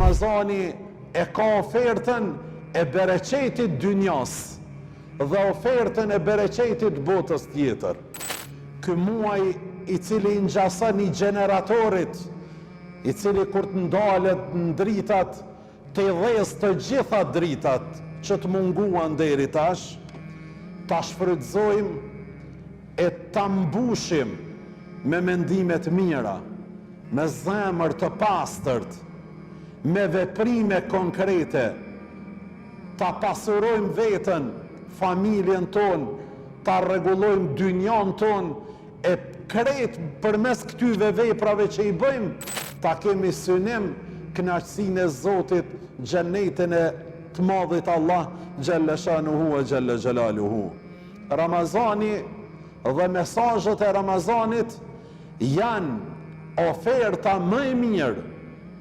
Ramazani e ka ofertën e bereqetit dynjas dhe ofertën e bereqetit botës tjetër. Ky muaj i cili ngjason i gjeneratorit, i cili kur të ndalet në dritat, të idhes të gjitha dritat që të munguan deri tash, ta shfrytëzojmë e ta mbushim me mendimet mira, me zemër të pastërt, me veprime konkrete, ta pasurojmë veten, familjen tonë, ta rregullojmë dynjan tonë, e krejt përmes këtyve veprave që i bëjmë, ta kemi synim kënaqësinë e Zotit, xhenetin e të madhit Allah xhalla shanuhu e xhalla xhelaluhu. Ramazani dhe mesazhet e Ramazanit janë oferta më e mirë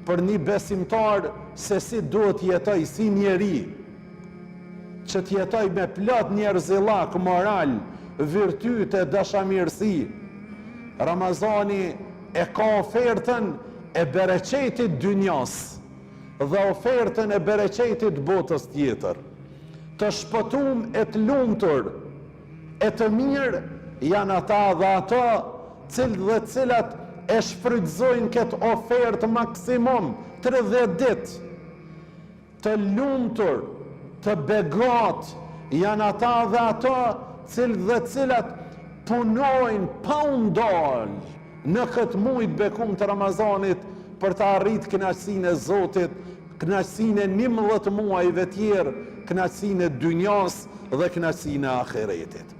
për një besimtar se si duhet jetoj si njeri, që t'jetoj me plot njerëzillak, moral, virtyte, dashamirësi. Ramazani e ka ofertën e bereqetit dynjas dhe ofertën e bereqetit botës tjetër. Të shpëtum e të lumtur, e të mirë janë ata dhe ato cilë dhe cilat e shfrytëzojnë këtë ofertë maksimum 30 ditë. Të lumtur, të begat janë ata dhe ato cilë dhe cilat punojnë pa undalë në këtë muaj të bekum të Ramazanit për të arritë kënaqësinë e Zotit, kënaqësinë e 11 muajve tjerë, kënaqësinë e dynjas dhe kënaqësinë e ahiretit.